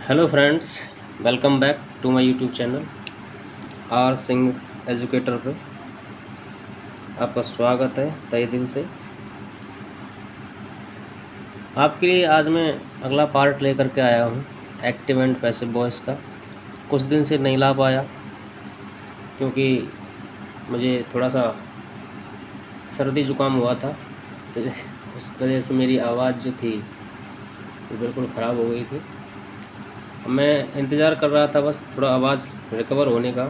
Hello friends, welcome back to my YouTube channel R Singh educator पे आपका स्वागत है तहे दिल से। आपके लिए आज मैं अगला पार्ट लेकर के आया हूँ एक्टिव एंड पैसिव वॉइस का। कुछ दिन से नहीं ला पाया क्योंकि मुझे थोड़ा सा सर्दी ज़ुकाम हुआ था, तो उस वजह से मेरी आवाज़ जो थी वो बिल्कुल ख़राब हो गई थी। मैं इंतज़ार कर रहा था बस थोड़ा आवाज़ रिकवर होने का,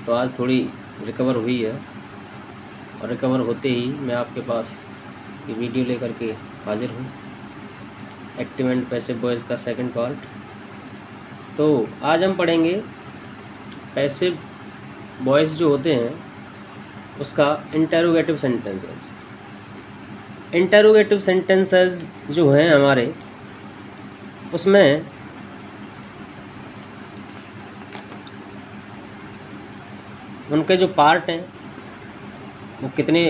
तो आज थोड़ी रिकवर हुई है और रिकवर होते ही मैं आपके पास ये वीडियो लेकर के हाजिर हूँ, एक्टिव एंड पैसिव वॉइस का सेकंड पार्ट। तो आज हम पढ़ेंगे पैसिव वॉइस जो होते हैं उसका इंटरोगेटिव सेंटेंसेस। इंटरोगेटिव सेंटेंसेस जो हैं हमारे, उसमें उनके जो पार्ट हैं वो कितने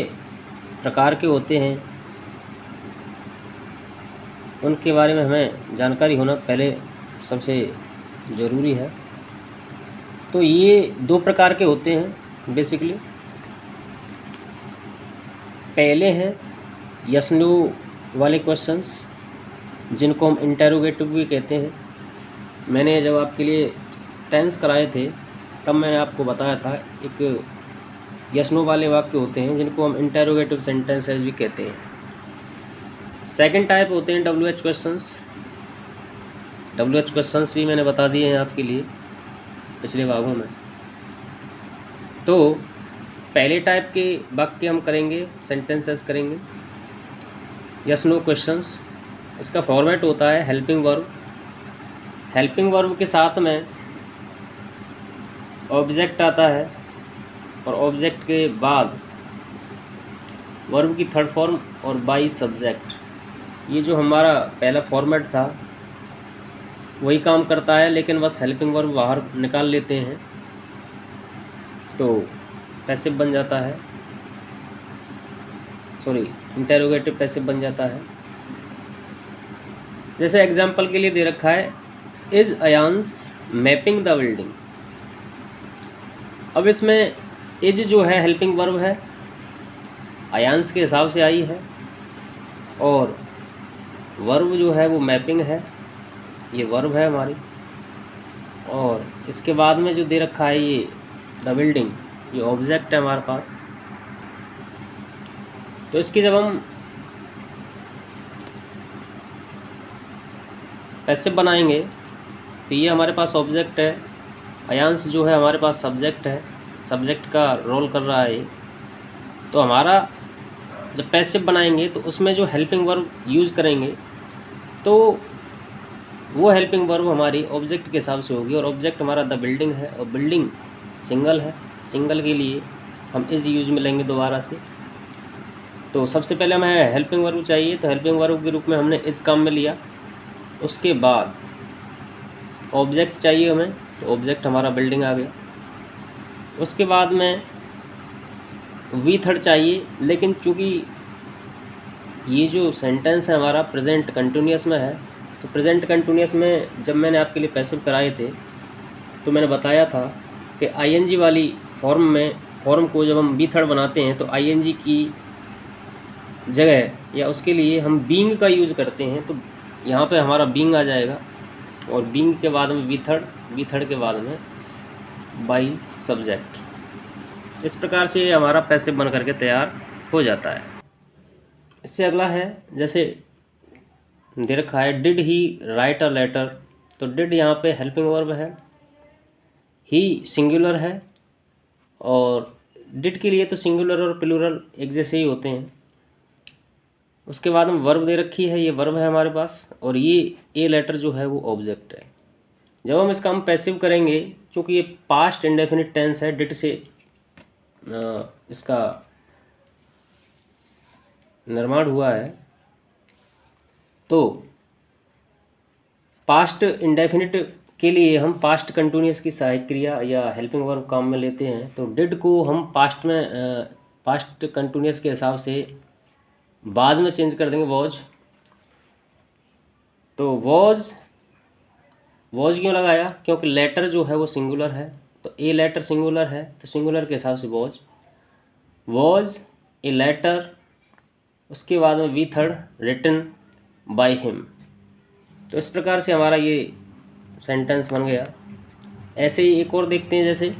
प्रकार के होते हैं उनके बारे में हमें जानकारी होना पहले सबसे ज़रूरी है। तो ये दो प्रकार के होते हैं बेसिकली। पहले हैं यस नो वाले क्वेश्चंस जिनको हम इंटरोगेटिव भी कहते हैं। मैंने जब आपके लिए टेंस कराए थे तब मैंने आपको बताया था एक यस नो वाले वाक्य होते हैं जिनको हम इंटरोगेटिव सेंटेंसेस भी कहते हैं। सेकंड टाइप होते हैं W H questions. W H questions भी मैंने बता दिए हैं आपके लिए पिछले भागों में। तो पहले टाइप के वाक्य हम करेंगे, सेंटेंसेस करेंगे यस नो क्वेश्चंस। इसका फॉर्मेट होता है हेल्पिंग वर्ब। हेल्पिंग वर्ब के साथ में ऑब्जेक्ट आता है और ऑब्जेक्ट के बाद वर्ब की थर्ड फॉर्म और बाई सब्जेक्ट। ये जो हमारा पहला फॉर्मेट था वही काम करता है, लेकिन बस हेल्पिंग वर्ब बाहर निकाल लेते हैं तो पैसिव बन जाता है, सॉरी इंटरोगेटिव पैसिव बन जाता है। जैसे एग्जांपल के लिए दे रखा है इज अयांस मैपिंग द बिल्डिंग। अब इसमें इज जो है हेल्पिंग वर्ब है, अयांस के हिसाब से आई है, और वर्ब जो है वो मैपिंग है, ये वर्ब है हमारी। और इसके बाद में जो दे रखा है ये द बिल्डिंग, ये ऑब्जेक्ट है हमारे पास। तो इसकी जब हम पैसिव बनाएंगे तो ये हमारे पास ऑब्जेक्ट है, अयांस जो है हमारे पास सब्जेक्ट है, सब्जेक्ट का रोल कर रहा है। तो हमारा जब पैसिव बनाएंगे तो उसमें जो हेल्पिंग वर्ब यूज़ करेंगे तो वो हेल्पिंग वर्ब हमारी ऑब्जेक्ट के हिसाब से होगी, और ऑब्जेक्ट हमारा द बिल्डिंग है और बिल्डिंग सिंगल है। सिंगल के लिए हम इस यूज़ में लेंगे दोबारा से। तो सबसे पहले हमें हेल्पिंग वर्ब चाहिए, तो हेल्पिंग वर्ब के रूप में हमने इस काम में लिया। उसके बाद ऑब्जेक्ट चाहिए हमें, तो ऑब्जेक्ट हमारा बिल्डिंग आ गया। उसके बाद में वी थर्ड चाहिए, लेकिन चूँकि ये जो सेंटेंस है हमारा प्रेजेंट कंटिन्यूअस में है, तो प्रेजेंट कंटिन्यूअस में जब मैंने आपके लिए पैसिव कराए थे तो मैंने बताया था कि आईएनजी वाली फॉर्म को जब हम वी थर्ड बनाते हैं तो आईएनजी की जगह या उसके लिए हम बीइंग का यूज़ करते हैं। तो यहाँ पे हमारा बीइंग आ जाएगा, और बीइंग के बाद में वी थर्ड के बाद में बाई सब्जेक्ट। इस प्रकार से हमारा पैसिव बन करके तैयार हो जाता है। इससे अगला है, जैसे दे रखा है did he write a letter. तो डिड यहाँ पे हेल्पिंग वर्ब है, ही सिंगुलर है, और डिड के लिए तो सिंगुलर और प्लूरल एक जैसे ही होते हैं। उसके बाद में वर्ब दे रखी है, ये वर्ब है हमारे पास, और ये ए लेटर जो है वो ऑब्जेक्ट है। जब हम इसका पैसिव करेंगे, क्योंकि ये पास्ट इंडेफिनिट टेंस है, डिड से इसका निर्माण हुआ है, तो पास्ट इंडेफिनिट के लिए हम पास्ट कंटिन्यूअस की सहायक क्रिया या हेल्पिंग वर्ब काम में लेते हैं। तो डिड को हम पास्ट कंटिन्यूअस के हिसाब से वाज में चेंज कर देंगे, वॉज। तो वॉज वॉज क्यों लगाया? क्योंकि लेटर जो है वो सिंगुलर है, तो ए लेटर सिंगुलर है, तो सिंगुलर के हिसाब से वॉज ए लेटर, उसके बाद में we third written by him. तो इस प्रकार से हमारा ये सेंटेंस बन गया। ऐसे ही एक और देखते हैं, जैसे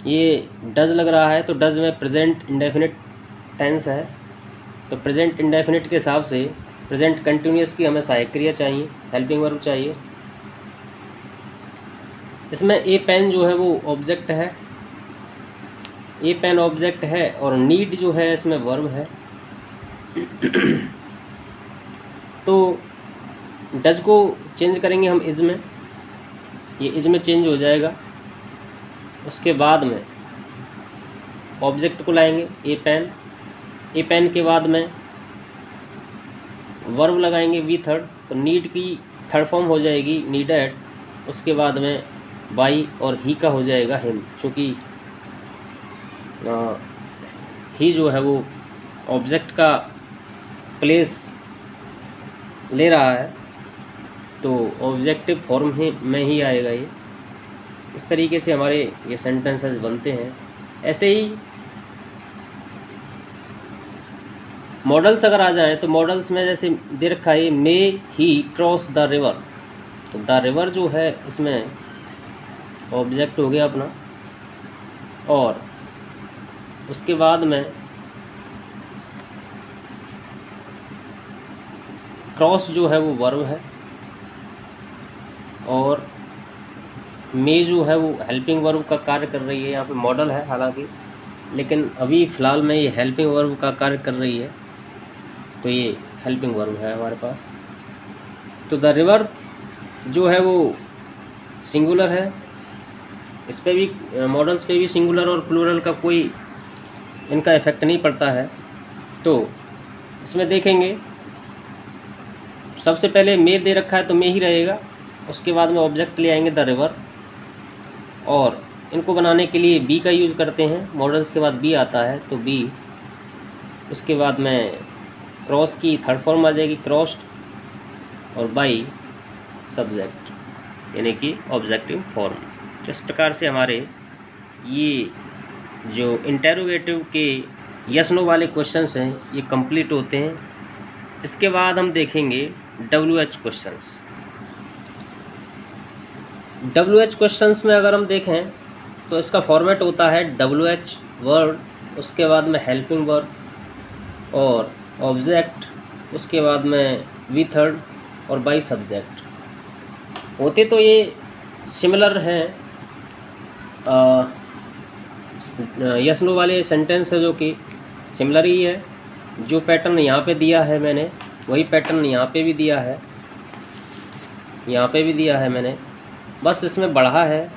ये डज लग रहा है, तो डज में प्रेजेंट इंडेफिनिट टेंस है, तो प्रेजेंट इंडेफिनिट के हिसाब से प्रेजेंट कंटिन्यूअस की हमें सहायक क्रिया चाहिए, हेल्पिंग वर्ब चाहिए। इसमें ए पेन जो है वो ऑब्जेक्ट है, ए पेन ऑब्जेक्ट है, और नीड जो है इसमें वर्ब है। तो डज को चेंज करेंगे हम इज में, ये इज में चेंज हो जाएगा। उसके बाद में ऑब्जेक्ट को लाएंगे ए पेन के बाद में वर्ब लगाएंगे वी थर्ड, तो नीड की थर्ड फॉर्म हो जाएगी नीडेड, उसके बाद में बाई और ही का हो जाएगा हिम, चूँकि ही जो है वो ऑब्जेक्ट का प्लेस ले रहा है, तो ऑब्जेक्टिव फॉर्म में ही आएगा ये। इस तरीके से हमारे ये सेंटेंसेस बनते हैं। ऐसे ही मॉडल्स अगर आ जाएं, तो मॉडल्स में जैसे दे रखा है मे ही क्रॉस द रिवर, तो द रिवर जो है इसमें ऑब्जेक्ट हो गया अपना, और उसके बाद में क्रॉस जो है वो वर्ब है, और मे जो है वो हेल्पिंग वर्ब का कार्य कर रही है। यहाँ पे मॉडल है हालांकि, लेकिन अभी फ़िलहाल में ये हेल्पिंग वर्ब का कार्य कर रही है, तो ये हेल्पिंग वर्ब है हमारे पास। तो द रिवर जो है वो सिंगुलर है, इस पे भी मॉडल्स पे भी सिंगुलर और प्लूरल का कोई इनका इफ़ेक्ट नहीं पड़ता है। तो इसमें देखेंगे सबसे पहले मे दे रखा है तो मे ही रहेगा, उसके बाद में ऑब्जेक्ट ले आएंगे द रिवर, और इनको बनाने के लिए बी का यूज़ करते हैं। मॉडल्स के बाद बी आता है तो बी, उसके बाद में क्रॉस की थर्ड फॉर्म आ जाएगी क्रॉस्ड, और बाई सब्जेक्ट यानी कि ऑब्जेक्टिव फॉर्म। इस प्रकार से हमारे ये जो इंटेरोगेटिव के यस नो वाले क्वेश्चंस हैं ये कंप्लीट होते हैं। इसके बाद हम देखेंगे WH क्वेश्चंस। WH क्वेश्चंस में अगर हम देखें तो इसका फॉर्मेट होता है WH वर्ड, उसके बाद में हेल्पिंग वर्ब और ऑब्जेक्ट, उसके बाद में वी थर्ड और बाई सब्जेक्ट। होते तो ये सिमिलर हैं, यस नो वाले सेंटेंस है जो कि सिमिलर ही है। जो पैटर्न यहाँ पे दिया है मैंने वही पैटर्न यहाँ पे भी दिया है, यहाँ पे भी दिया है मैंने, बस इसमें बढ़ा है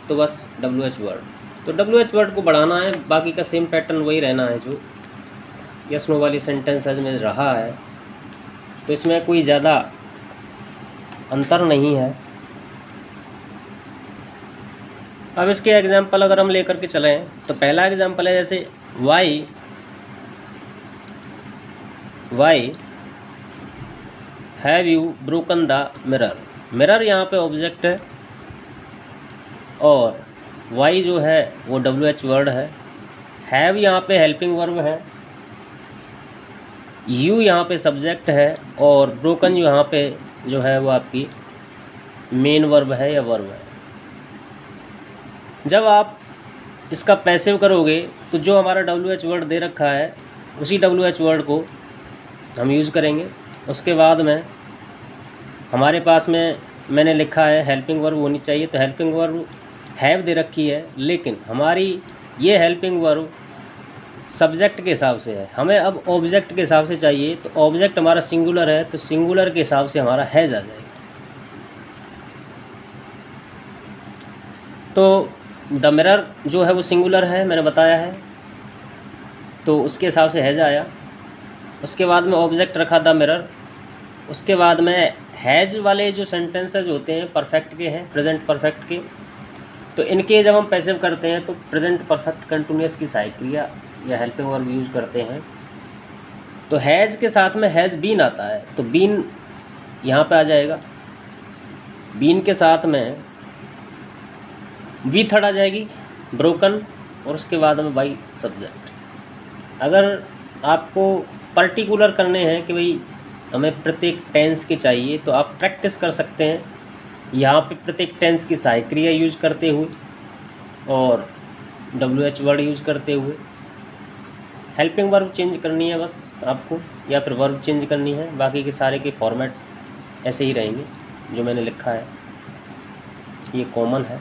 तो बस WH वर्ड। तो WH वर्ड को बढ़ाना है, बाकी का सेम पैटर्न वही रहना है जो यस नो वाली सेंटेंसेज में रहा है, तो इसमें कोई ज़्यादा अंतर नहीं है। अब इसके एग्जाम्पल अगर हम लेकर के चलें तो पहला एग्जाम्पल है जैसे why have you broken the mirror. Mirror यहाँ पे ऑब्जेक्ट है और वाई जो है वो WH वर्ड है, हैव यहाँ पे हेल्पिंग वर्ब है, यू यहाँ पे सब्जेक्ट है, और ब्रोकन यहाँ पे जो है वो आपकी मेन वर्ब है या वर्ब है। जब आप इसका पैसिव करोगे तो जो हमारा WH वर्ड दे रखा है उसी WH वर्ड को हम यूज़ करेंगे। उसके बाद में हमारे पास में मैंने लिखा है हेल्पिंग वर्ब होनी चाहिए, तो हेल्पिंग वर्ब हैव दे रखी है, लेकिन हमारी ये हेल्पिंग वर्ब सब्जेक्ट के हिसाब से है, हमें अब ऑब्जेक्ट के हिसाब से चाहिए। तो ऑब्जेक्ट हमारा सिंगुलर है, तो सिंगुलर के हिसाब से हमारा हैज़ आ जाएगा। तो द मिरर जो है वो सिंगुलर है, मैंने बताया है, तो उसके हिसाब से हैज़ आया। उसके बाद में ऑब्जेक्ट रखा द मिरर। उसके बाद में हैज़ वाले जो सेंटेंसेस होते हैं परफेक्ट के हैं, प्रेजेंट परफेक्ट के, तो इनके जब हम पैसिव करते हैं तो प्रेजेंट परफेक्ट कंटिन्यूअस की सहायक क्रिया या हेल्पिंग वर्ब यूज़ करते हैं। तो हैज़ के साथ में हैज़ बीन आता है, तो बीन यहाँ पे आ जाएगा। बीन के साथ में वी थर्ड आ जाएगी ब्रोकन, और उसके बाद में बाई सब्जेक्ट। अगर आपको पर्टिकुलर करने हैं कि भाई हमें प्रत्येक टेंस के चाहिए, तो आप प्रैक्टिस कर सकते हैं यहाँ पे प्रत्येक टेंस की सहायक क्रिया यूज करते हुए और WH वर्ड यूज करते हुए। हेल्पिंग वर्ब चेंज करनी है बस आपको, या फिर वर्ब चेंज करनी है, बाकी के सारे के फॉर्मेट ऐसे ही रहेंगे जो मैंने लिखा है, ये कॉमन है।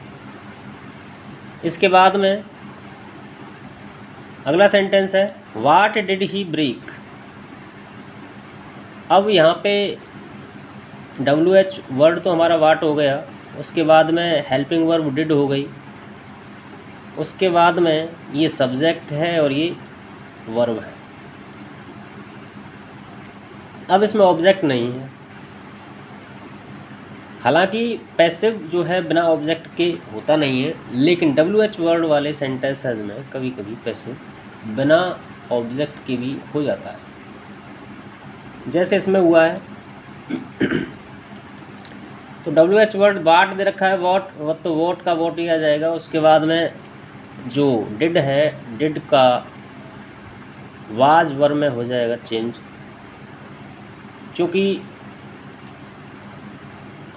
इसके बाद में अगला सेंटेंस है वाट डिड ही ब्रेक। अब यहाँ पे WH वर्ड तो हमारा वाट हो गया, उसके बाद में हेल्पिंग वर्ब डिड हो गई, उसके बाद में ये सब्जेक्ट है और ये वर्ब है। अब इसमें ऑब्जेक्ट नहीं है, हालांकि पैसिव जो है बिना ऑब्जेक्ट के होता नहीं है, लेकिन WH वर्ड वाले सेंटेंसेस में कभी कभी पैसिव बिना ऑब्जेक्ट के भी हो जाता है, जैसे इसमें हुआ है। तो WH वर्ड वाट दे रखा है, वॉट तो वॉट का वॉट ही आ जाएगा। उसके बाद में जो डिड है, डिड का वाज वर्ब में हो जाएगा चेंज, चूँकि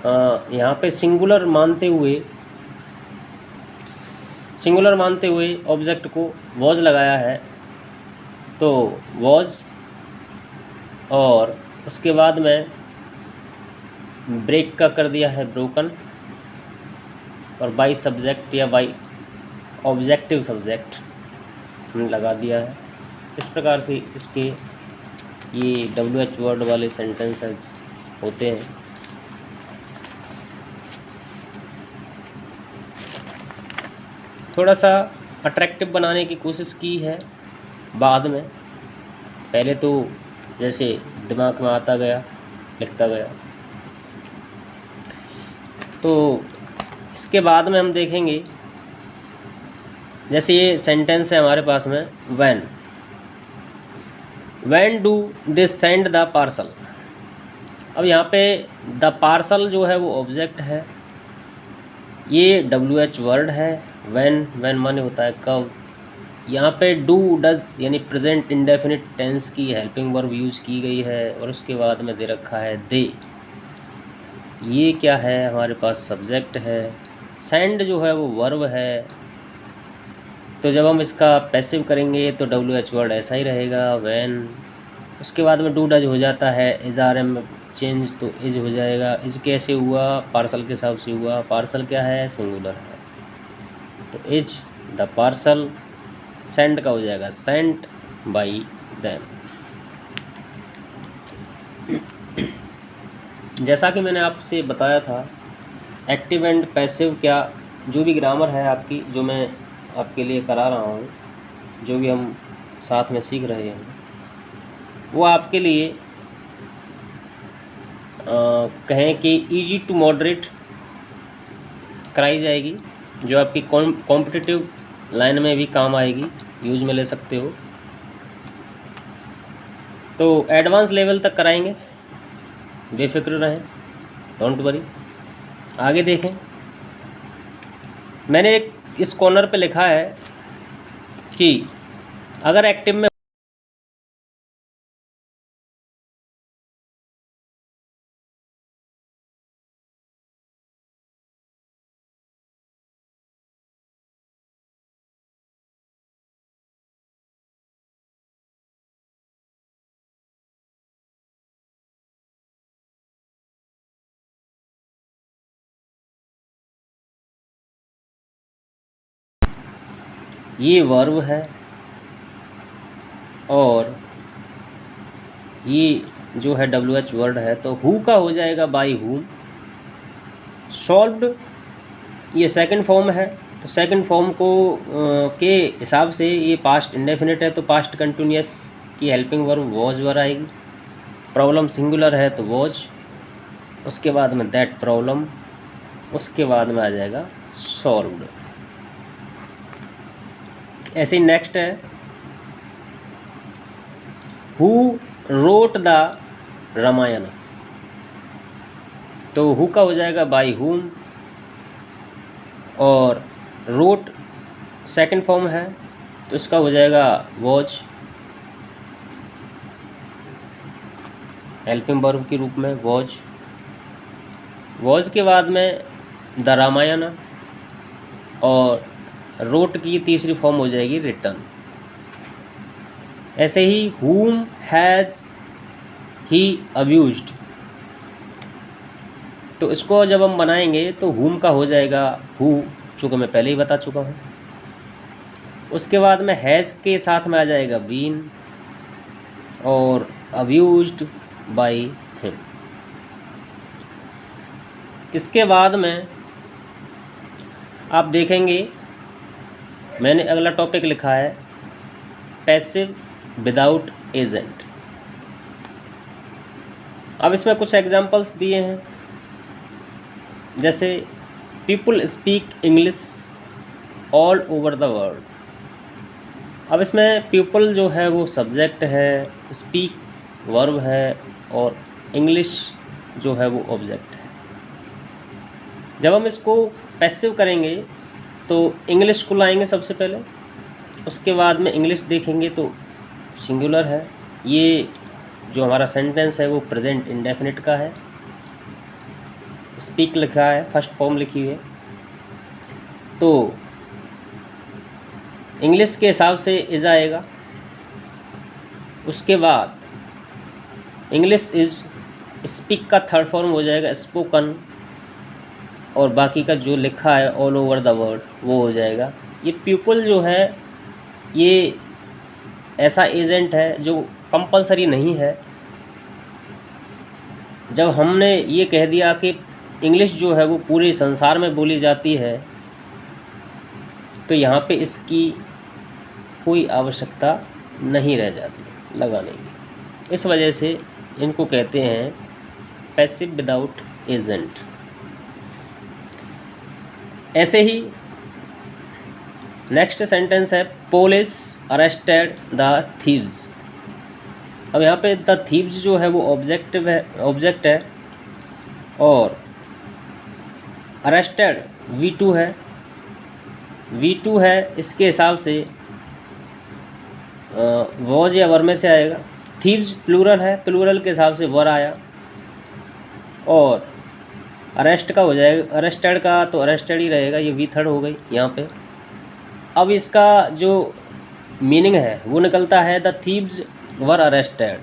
यहाँ पे सिंगुलर मानते हुए ऑब्जेक्ट को वॉज लगाया है, तो वॉज, और उसके बाद में ब्रेक का कर दिया है ब्रोकन, और बाई सब्जेक्ट या बाई ऑब्जेक्टिव सब्जेक्ट हमने लगा दिया है। इस प्रकार से इसके ये WH वर्ड वाले सेंटेंसेस होते हैं। थोड़ा सा अट्रैक्टिव बनाने की कोशिश की है बाद में, पहले तो जैसे दिमाग में आता गया लिखता गया। तो इसके बाद में हम देखेंगे, जैसे ये सेंटेंस है हमारे पास में when do they send the parcel. अब यहाँ पे द पार्सल जो है वो ऑब्जेक्ट है, ये WH वर्ड है। व्हेन माने होता है कब। यहाँ पे डू डज यानी प्रेजेंट इंडेफिनिट टेंस की हेल्पिंग वर्ब यूज की गई है, और उसके बाद में दे रखा है दे। ये क्या है, हमारे पास सब्जेक्ट है। सेंड जो है वो वर्ब है, तो जब हम इसका पैसिव करेंगे तो WH वर्ड ऐसा ही रहेगा व्हेन। उसके बाद में डू डज हो जाता है, इज RM चेंज तो इज हो जाएगा। इज कैसे हुआ, पार्सल के हिसाब से हुआ। पार्सल क्या है, सिंगुलर है, तो इज द पार्सल। सेंड का हो जाएगा सेंट बाई देम। जैसा कि मैंने आपसे बताया था, एक्टिव एंड पैसिव क्या, जो भी ग्रामर है आपकी, जो मैं आपके लिए करा रहा हूँ, जो भी हम साथ में सीख रहे हैं, वो आपके लिए कहें कि इजी टू मॉडरेट कराई जाएगी, जो आपकी कॉम्पिटिटिव लाइन में भी काम आएगी, यूज में ले सकते हो। तो एडवांस लेवल तक कराएंगे, बेफिक्र रहें, डोंट वरी। आगे देखें, मैंने एक इस कॉर्नर पे लिखा है कि अगर एक्टिव में ये वर्ब है और ये जो है WH वर्ड है, तो हु का हो जाएगा बाई हुम। सॉल्व्ड ये सेकंड फॉर्म है, तो सेकंड फॉर्म को के हिसाब से ये पास्ट इंडेफिनिट है, तो पास्ट कंटिन्यूअस की हेल्पिंग वर्ब वॉज वर्ब आएगी। प्रॉब्लम सिंगुलर है तो वॉज, उसके बाद में दैट प्रॉब्लम, उसके बाद में आ जाएगा सॉल्व्ड। ऐसे ही नेक्स्ट है हु रोट द रामायण। तो हु का हो जाएगा बाई हुम, और रोट सेकंड फॉर्म है तो इसका हो जाएगा वॉच, हेल्पिंग वर्ब के रूप में वॉच। वॉच के बाद में द रामायण, और रोट की तीसरी फॉर्म हो जाएगी रिटर्न। ऐसे ही whom हैज़ ही अब्यूज्ड, तो इसको जब हम बनाएंगे तो whom का हो जाएगा who, चूँकि मैं पहले ही बता चुका हूँ। उसके बाद में हैज़ के साथ में आ जाएगा बीन, और अब्यूज्ड बाई हिम। इसके बाद में आप देखेंगे मैंने अगला टॉपिक लिखा है पैसिव विदाउट एजेंट। अब इसमें कुछ एग्जांपल्स दिए हैं, जैसे people speak English all over the world. अब इसमें पीपल जो है वो सब्जेक्ट है, स्पीक वर्ब है, और इंग्लिश जो है वो ऑब्जेक्ट है। जब हम इसको पैसिव करेंगे तो इंग्लिश को लाएंगे सबसे पहले, उसके बाद में इंग्लिश देखेंगे तो सिंगुलर है। ये जो हमारा सेंटेंस है वो प्रेजेंट इंडेफिनिट का है। स्पीक लिखा है, फर्स्ट फॉर्म लिखी हुई है, तो इंग्लिश के हिसाब से इज आएगा। उसके बाद इंग्लिश इज, स्पीक का थर्ड फॉर्म हो जाएगा स्पोकन, और बाकी का जो लिखा है ऑल ओवर द वर्ल्ड वो हो जाएगा। ये पीपल जो है ये ऐसा एजेंट है जो कंपलसरी नहीं है। जब हमने ये कह दिया कि इंग्लिश जो है वो पूरे संसार में बोली जाती है, तो यहाँ पे इसकी कोई आवश्यकता नहीं रह जाती लगाने की। इस वजह से इनको कहते हैं पैसिव विदाउट एजेंट। ऐसे ही नेक्स्ट सेंटेंस है पुलिस अरेस्टेड द थीव्स। अब यहाँ पे द थीव्स जो है वो ऑब्जेक्ट है, और अरेस्टेड V2 है। V2 है, इसके हिसाब से वॉज या वर में से आएगा। थीव्स प्लूरल है, प्लूरल के हिसाब से वर आया, और अरेस्ट का हो जाएगा, अरेस्टेड का तो अरेस्टेड ही रहेगा, ये V3 हो गई यहाँ पे। अब इसका जो मीनिंग है वो निकलता है द थीव्स वर अरेस्टेड,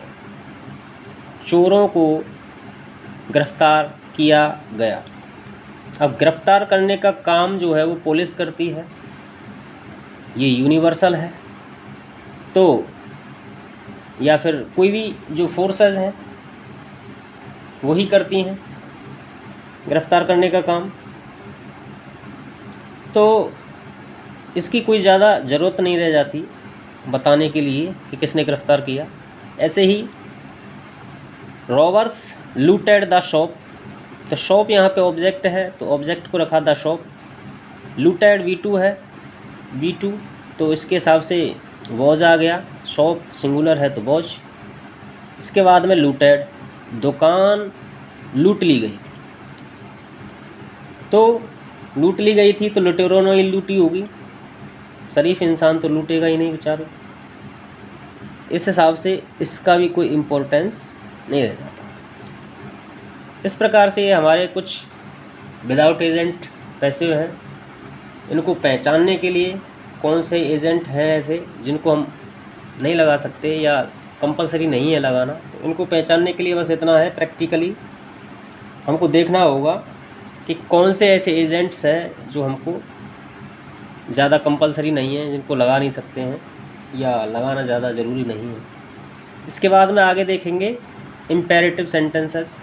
चोरों को गिरफ्तार किया गया। अब गिरफ्तार करने का काम जो है वो पुलिस करती है, ये यूनिवर्सल है। तो या फिर कोई भी जो फोर्सेस हैं वही करती हैं गिरफ्तार करने का काम, तो इसकी कोई ज़्यादा ज़रूरत नहीं रह जाती बताने के लिए कि किसने गिरफ्तार किया। ऐसे ही रॉबर्स लूटेड द शॉप, तो शॉप यहाँ पे ऑब्जेक्ट है तो ऑब्जेक्ट को रखा द शॉप। लूटेड V2 है, V2 तो इसके हिसाब से वॉज आ गया, शॉप सिंगुलर है तो वॉज। इसके बाद में लूटेड, दुकान लूट ली गई थी, तो लूट ली गई थी तो लुटेरों ने लूटी होगी, शरीफ इंसान तो लूटेगा ही नहीं बेचारे। इस हिसाब से इसका भी कोई इम्पोर्टेंस नहीं रह जाता। इस प्रकार से ये हमारे कुछ विदाउट एजेंट पैसिव हैं। इनको पहचानने के लिए कौन से एजेंट हैं ऐसे जिनको हम नहीं लगा सकते या कंपलसरी नहीं है लगाना, तो इनको पहचानने के लिए बस इतना है, प्रैक्टिकली हमको देखना होगा कि कौन से ऐसे एजेंट्स हैं जो हमको ज़्यादा कंपलसरी नहीं है, जिनको लगा नहीं सकते हैं या लगाना ज़्यादा ज़रूरी नहीं है। इसके बाद में आगे देखेंगे इम्पेरेटिव सेंटेंसेस।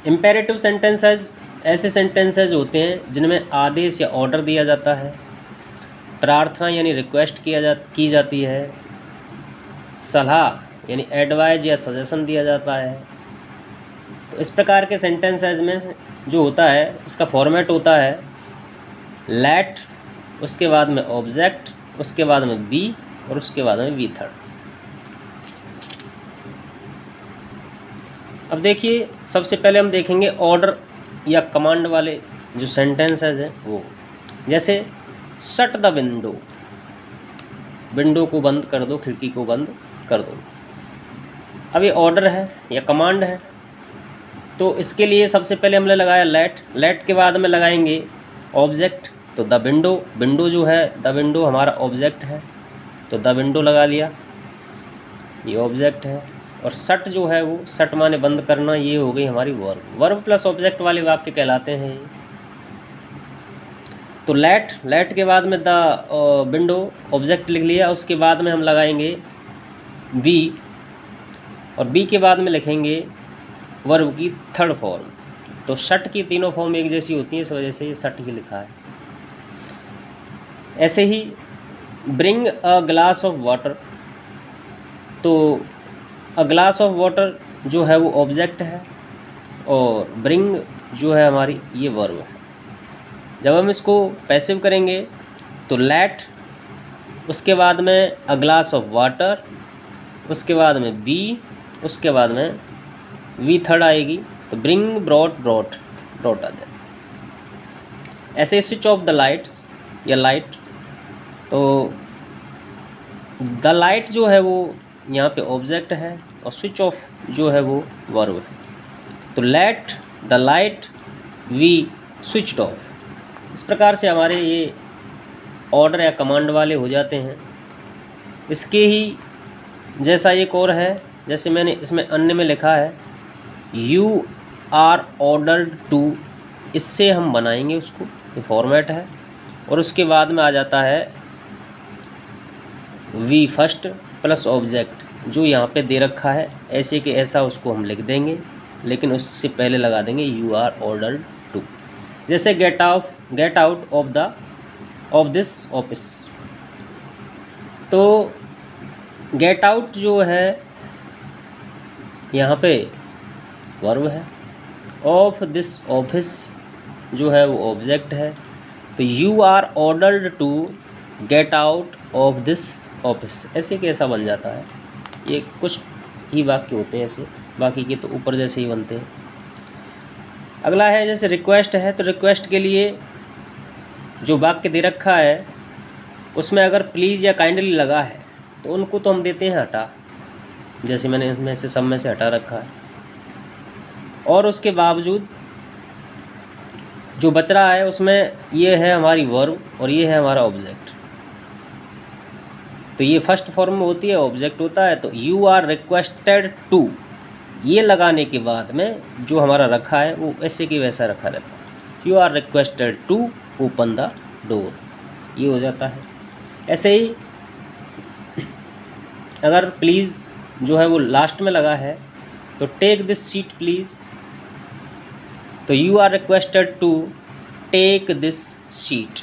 इम्पेरेटिव सेंटेंसेस ऐसे सेंटेंसेस होते हैं जिनमें आदेश या ऑर्डर दिया जाता है, प्रार्थना यानी रिक्वेस्ट की जाती है, सलाह यानी एडवाइस या सजेशन दिया जाता है। तो इस प्रकार के सेंटेंसेस में जो होता है इसका फॉर्मेट होता है लेट, उसके बाद में ऑब्जेक्ट, उसके बाद में बी, और उसके बाद में V3। अब देखिए सबसे पहले हम देखेंगे ऑर्डर या कमांड वाले जो सेंटेंसेस हैं वो, जैसे शट द विंडो, विंडो को बंद कर दो, खिड़की को बंद कर दो। अब ये ऑर्डर है या कमांड है, तो इसके लिए सबसे पहले हमने लगाया लेट के बाद में लगाएंगे ऑब्जेक्ट। तो द विंडो, विंडो जो है द विंडो हमारा ऑब्जेक्ट है, तो द विंडो लगा लिया, ये ऑब्जेक्ट है। और शट जो है वो शट माने बंद करना, ये हो गई हमारी वर्ब प्लस ऑब्जेक्ट वाले वाक्य कहलाते हैं। तो लेट के बाद में द विंडो ऑब्जेक्ट लिख लिया, उसके बाद में हम लगाएंगे बी, और बी के बाद में लिखेंगे वर्ब की थर्ड फॉर्म। तो शट की तीनों फॉर्म एक जैसी होती हैं, इस वजह से ये शट ही लिखा है। ऐसे ही bring a glass of water, तो अ ग्लास ऑफ वाटर जो है वो ऑब्जेक्ट है और ब्रिंग जो है हमारी ये वर्ब है। जब हम इसको पैसिव करेंगे तो लेट, उसके बाद में अ ग्लास ऑफ वाटर, उसके बाद में बी, उसके बाद में वी थर्ड आएगी, तो ब्रिंग ब्रॉट आ जाए। ऐसे स्विच ऑफ द लाइट्स या लाइट, तो द लाइट जो है वो यहाँ पे ऑब्जेक्ट है और स्विच ऑफ जो है वो वर्ब है। तो let the light be switched off. इस प्रकार से हमारे ये ऑर्डर या कमांड वाले हो जाते हैं। इसके ही जैसा एक और है, जैसे मैंने इसमें अन्य में लिखा है यू आर ऑर्डर्ड टू, इससे हम बनाएंगे उसको, ये फॉर्मेट है। और उसके बाद में आ जाता है वी फर्स्ट प्लस ऑब्जेक्ट जो यहाँ पे दे रखा है, ऐसे कि ऐसा उसको हम लिख देंगे, लेकिन उससे पहले लगा देंगे यू आर ऑर्डर्ड टू। जैसे gate out of this office, तो गेट आउट जो है यहाँ पे वर्ब है, ऑफ दिस ऑफिस जो है वो ऑब्जेक्ट है। तो you are ordered to get out of this office, ऐसे कैसा बन जाता है। ये कुछ ही वाक्य होते हैं ऐसे, बाकी के तो ऊपर जैसे ही बनते हैं। अगला है जैसे रिक्वेस्ट है, तो रिक्वेस्ट के लिए जो वाक्य दे रखा है उसमें अगर प्लीज़ या काइंडली लगा है तो उनको तो हम देते हैं हटा, जैसे मैंने इसमें से सब में से हटा रखा है। और उसके बावजूद जो बच रहा है उसमें ये है हमारी वर्ब और ये है हमारा ऑब्जेक्ट। तो ये फर्स्ट फॉर्म में होती है, ऑब्जेक्ट होता है। तो यू आर रिक्वेस्टेड टू, ये लगाने के बाद में जो हमारा रखा है वो ऐसे कि वैसा रखा रहता है। You are requested to open the door, ये हो जाता है। ऐसे ही अगर प्लीज़ जो है वो लास्ट में लगा है तो टेक दिस सीट प्लीज़, तो you are requested to take this seat.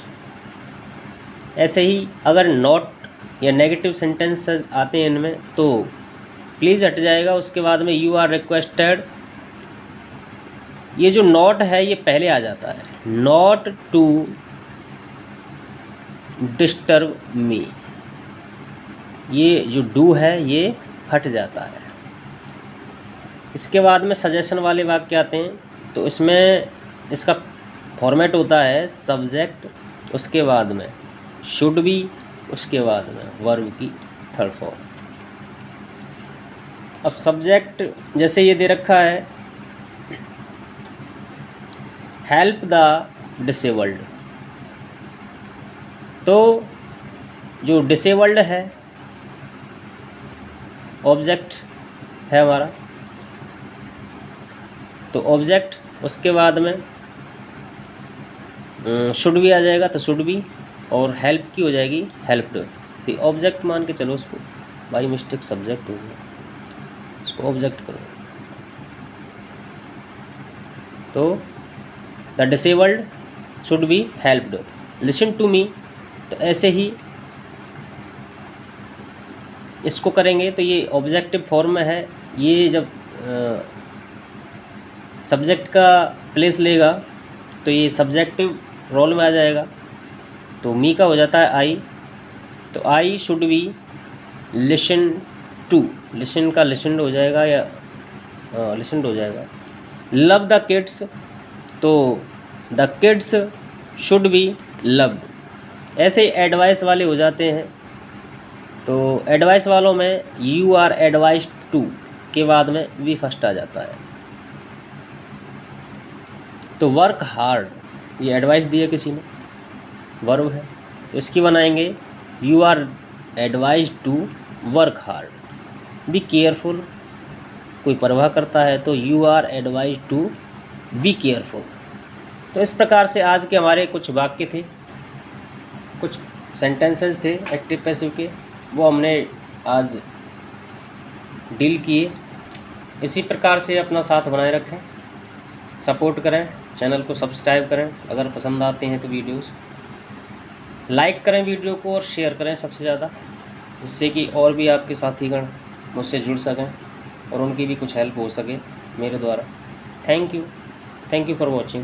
ऐसे ही अगर नॉट या नेगेटिव सेंटेंसेस आते हैं इनमें तो प्लीज़ हट जाएगा, उसके बाद में यू आर रिक्वेस्टेड। ये जो नॉट है ये पहले आ जाता है, नॉट टू डिस्टर्ब मी, ये जो डू है ये हट जाता है। इसके बाद में सजेशन वाले वाक्य आते हैं, तो इसमें इसका फॉर्मेट होता है सब्जेक्ट, उसके बाद में शुड बी, उसके बाद में वर्ब की थर्ड फॉर्म। अब सब्जेक्ट जैसे ये दे रखा है हेल्प द डिसेबल्ड, तो जो डिसेबल्ड है ऑब्जेक्ट है हमारा, तो ऑब्जेक्ट उसके बाद में शुड भी आ जाएगा, तो शुड भी, और हेल्प की हो जाएगी हेल्प्ड। तो ऑब्जेक्ट मान के चलो, उसको बाई मिस्टेक सब्जेक्ट हो गया, इसको ऑब्जेक्ट करो। तो the disabled should be helped, listen to me, तो ऐसे ही इसको करेंगे तो ये ऑब्जेक्टिव फॉर्म में है। ये जब सब्जेक्ट का प्लेस लेगा तो ये सब्जेक्टिव रोल में आ जाएगा, तो मी का हो जाता है आई, तो I should be listen to, listen का लिसन हो जाएगा या लिसन हो जाएगा। लव द किड्स, तो the kids should be loved. ऐसे ही एडवाइस वाले हो जाते हैं, तो एडवाइस वालों में यू आर एडवाइज टू के बाद में वी फर्स्ट आ जाता है। तो वर्क हार्ड, ये एडवाइस दी है किसी ने, वर्ब है, तो इसकी बनाएंगे you are advise to work hard. Be careful, कोई परवाह करता है तो you are advise to be careful. तो इस प्रकार से आज के हमारे कुछ वाक्य थे, कुछ सेंटेंसेस थे एक्टिव पैसिव के, वो हमने आज डील किए। इसी प्रकार से अपना साथ बनाए रखें, सपोर्ट करें, चैनल को सब्सक्राइब करें, अगर पसंद आते हैं तो वीडियोस लाइक करें वीडियो को और शेयर करें सबसे ज़्यादा, जिससे कि और भी आपके साथीगण मुझसे जुड़ सकें और उनकी भी कुछ हेल्प हो सके मेरे द्वारा। Thank you for watching.